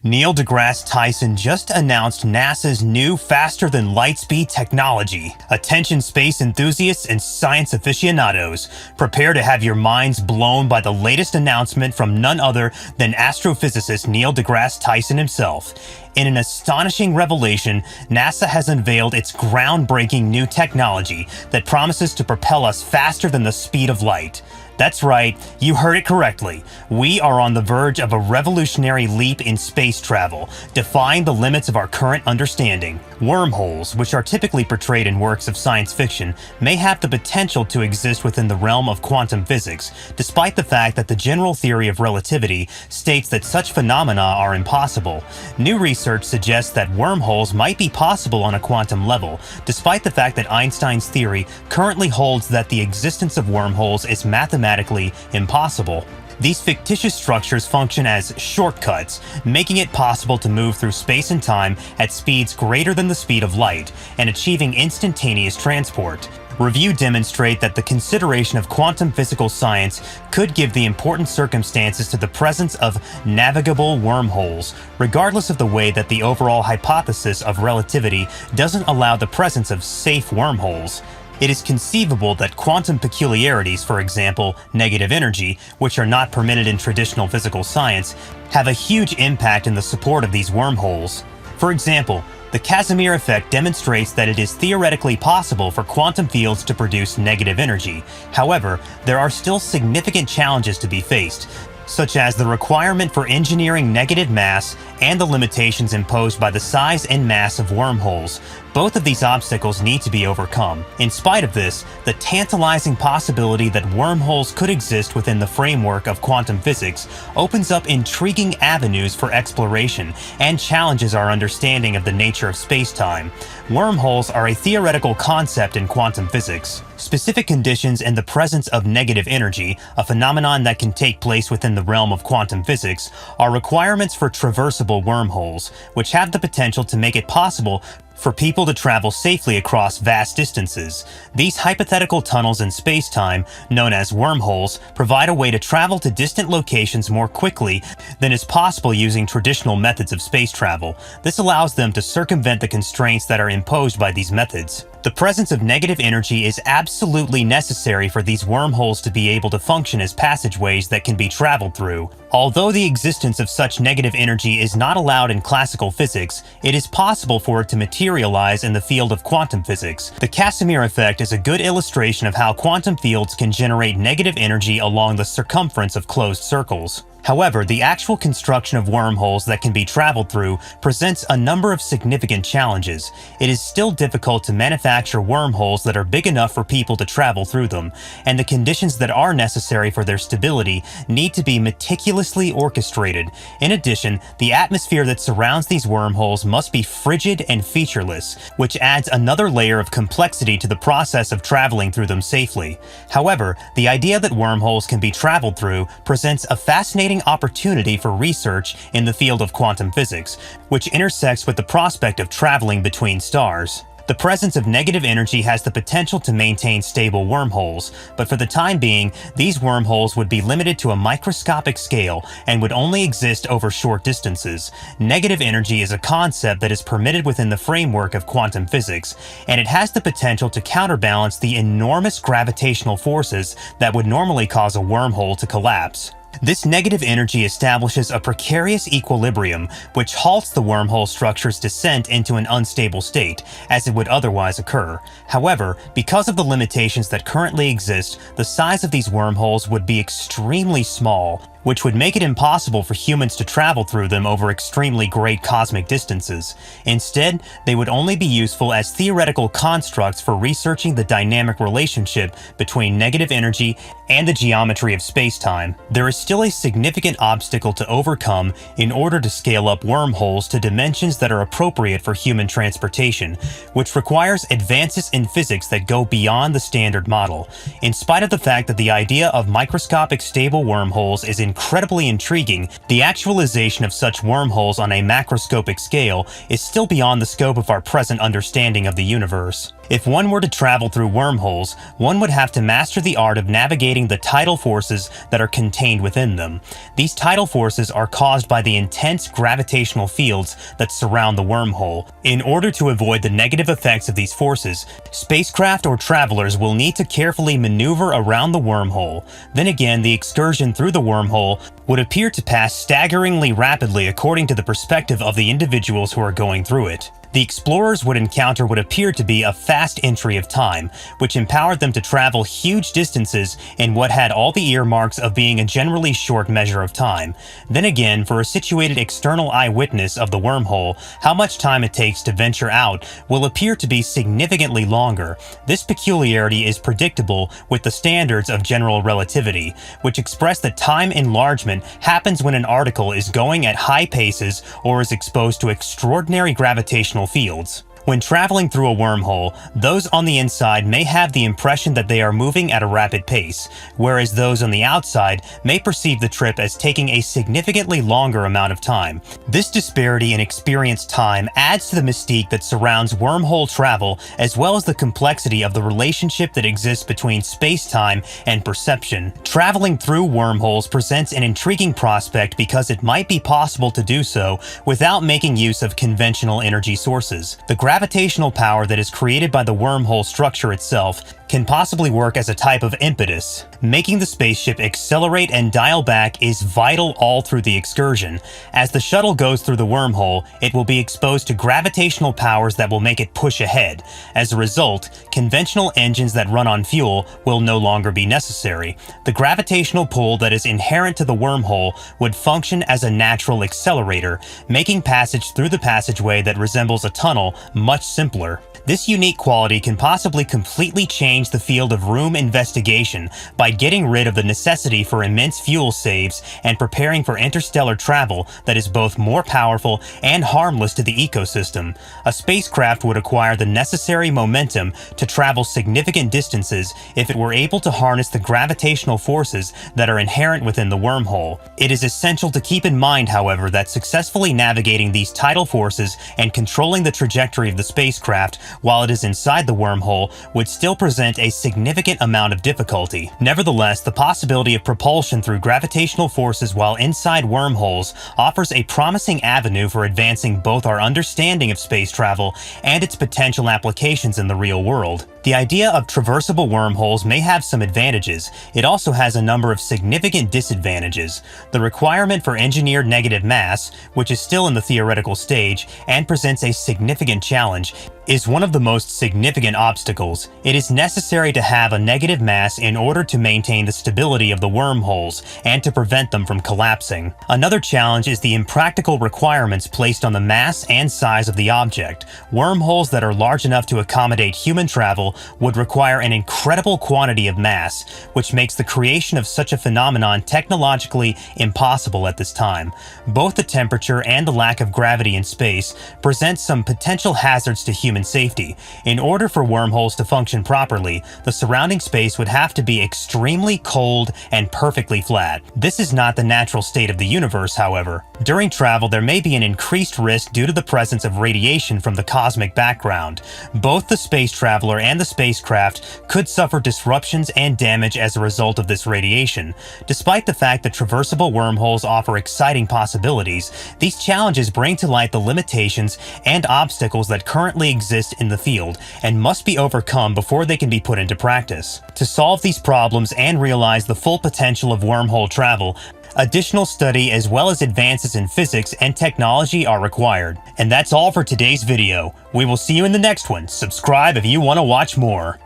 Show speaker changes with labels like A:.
A: Neil deGrasse Tyson just announced NASA's new faster-than-lightspeed technology. Attention space enthusiasts and science aficionados, prepare to have your minds blown by the latest announcement from none other than astrophysicist Neil deGrasse Tyson himself. In an astonishing revelation, NASA has unveiled its groundbreaking new technology that promises to propel us faster than the speed of light. That's right, you heard it correctly. We are on the verge of a revolutionary leap in space travel, defying the limits of our current understanding. Wormholes, which are typically portrayed in works of science fiction, may have the potential to exist within the realm of quantum physics, despite the fact that the general theory of relativity states that such phenomena are impossible. New research suggests that wormholes might be possible on a quantum level, despite the fact that Einstein's theory currently holds that the existence of wormholes is mathematically impossible. These fictitious structures function as shortcuts, making it possible to move through space and time at speeds greater than the speed of light, and achieving instantaneous transport. Review demonstrate that the consideration of quantum physical science could give the important circumstances to the presence of navigable wormholes, regardless of the way that the overall hypothesis of relativity doesn't allow the presence of safe wormholes. It is conceivable that quantum peculiarities, for example, negative energy, which are not permitted in traditional physical science, have a huge impact in the support of these wormholes. For example, the Casimir effect demonstrates that it is theoretically possible for quantum fields to produce negative energy. However, there are still significant challenges to be faced, such as the requirement for engineering negative mass and the limitations imposed by the size and mass of wormholes. Both of these obstacles need to be overcome. In spite of this, the tantalizing possibility that wormholes could exist within the framework of quantum physics opens up intriguing avenues for exploration and challenges our understanding of the nature of space-time. Wormholes are a theoretical concept in quantum physics. Specific conditions in the presence of negative energy, a phenomenon that can take place within the realm of quantum physics, are requirements for traversable wormholes, which have the potential to make it possible for people to travel safely across vast distances. These hypothetical tunnels in space-time, known as wormholes, provide a way to travel to distant locations more quickly than is possible using traditional methods of space travel. This allows them to circumvent the constraints that are imposed by these methods. The presence of negative energy is absolutely necessary for these wormholes to be able to function as passageways that can be traveled through. Although the existence of such negative energy is not allowed in classical physics, it is possible for it to materialize in the field of quantum physics. The Casimir effect is a good illustration of how quantum fields can generate negative energy along the circumference of closed circles. However, the actual construction of wormholes that can be traveled through presents a number of significant challenges. It is still difficult to manufacture wormholes that are big enough for people to travel through them, and the conditions that are necessary for their stability need to be meticulously orchestrated. In addition, the atmosphere that surrounds these wormholes must be frigid and featureless, which adds another layer of complexity to the process of traveling through them safely. However, the idea that wormholes can be traveled through presents a fascinating opportunity for research in the field of quantum physics, which intersects with the prospect of traveling between stars. The presence of negative energy has the potential to maintain stable wormholes, but for the time being, these wormholes would be limited to a microscopic scale and would only exist over short distances. Negative energy is a concept that is permitted within the framework of quantum physics, and it has the potential to counterbalance the enormous gravitational forces that would normally cause a wormhole to collapse. This negative energy establishes a precarious equilibrium, which halts the wormhole structure's descent into an unstable state, as it would otherwise occur. However, because of the limitations that currently exist, the size of these wormholes would be extremely small, which would make it impossible for humans to travel through them over extremely great cosmic distances. Instead, they would only be useful as theoretical constructs for researching the dynamic relationship between negative energy and the geometry of space-time. There is still a significant obstacle to overcome in order to scale up wormholes to dimensions that are appropriate for human transportation, which requires advances in physics that go beyond the standard model. In spite of the fact that the idea of microscopic stable wormholes is incredibly intriguing, the actualization of such wormholes on a macroscopic scale is still beyond the scope of our present understanding of the universe. If one were to travel through wormholes, one would have to master the art of navigating the tidal forces that are contained within them. These tidal forces are caused by the intense gravitational fields that surround the wormhole. In order to avoid the negative effects of these forces, spacecraft or travelers will need to carefully maneuver around the wormhole. Then again, the excursion through the wormhole would appear to pass staggeringly rapidly according to the perspective of the individuals who are going through it. The explorers would encounter what appeared to be a fast entry of time, which empowered them to travel huge distances in what had all the earmarks of being a generally short measure of time. Then again, for a situated external eyewitness of the wormhole, how much time it takes to venture out will appear to be significantly longer. This peculiarity is predictable with the standards of general relativity, which express that time enlargement happens when an particle is going at high paces or is exposed to extraordinary gravitational fields. When traveling through a wormhole, those on the inside may have the impression that they are moving at a rapid pace, whereas those on the outside may perceive the trip as taking a significantly longer amount of time. This disparity in experience time adds to the mystique that surrounds wormhole travel, as well as the complexity of the relationship that exists between space-time and perception. Traveling through wormholes presents an intriguing prospect because it might be possible to do so without making use of conventional energy sources. The gravitational power that is created by the wormhole structure itself can possibly work as a type of impetus. Making the spaceship accelerate and dial back is vital all through the excursion. As the shuttle goes through the wormhole, it will be exposed to gravitational powers that will make it push ahead. As a result, conventional engines that run on fuel will no longer be necessary. The gravitational pull that is inherent to the wormhole would function as a natural accelerator, making passage through the passageway that resembles a tunnel much simpler. This unique quality can possibly completely change the field of room investigation by getting rid of the necessity for immense fuel saves and preparing for interstellar travel that is both more powerful and harmless to the ecosystem. A spacecraft would acquire the necessary momentum to travel significant distances if it were able to harness the gravitational forces that are inherent within the wormhole. It is essential to keep in mind, however, that successfully navigating these tidal forces and controlling the trajectory of the spacecraft while it is inside the wormhole would still present a significant amount of difficulty. Nevertheless, the possibility of propulsion through gravitational forces while inside wormholes offers a promising avenue for advancing both our understanding of space travel and its potential applications in the real world. The idea of traversable wormholes may have some advantages. It also has a number of significant disadvantages. The requirement for engineered negative mass, which is still in the theoretical stage and presents a significant challenge, is one of the most significant obstacles. It is necessary to have a negative mass in order to maintain the stability of the wormholes and to prevent them from collapsing. Another challenge is the impractical requirements placed on the mass and size of the object. Wormholes that are large enough to accommodate human travel would require an incredible quantity of mass, which makes the creation of such a phenomenon technologically impossible at this time. Both the temperature and the lack of gravity in space present some potential hazards to human safety. In order for wormholes to function properly, the surrounding space would have to be extremely cold and perfectly flat. This is not the natural state of the universe, however. During travel, there may be an increased risk due to the presence of radiation from the cosmic background. Both the space traveler and the spacecraft could suffer disruptions and damage as a result of this radiation. Despite the fact that traversable wormholes offer exciting possibilities, these challenges bring to light the limitations and obstacles that currently exist in the field and must be overcome before they can be put into practice. To solve these problems and realize the full potential of wormhole travel, additional study as well as advances in physics and technology are required. And that's all for today's video. We will see you in the next one. Subscribe if you want to watch more.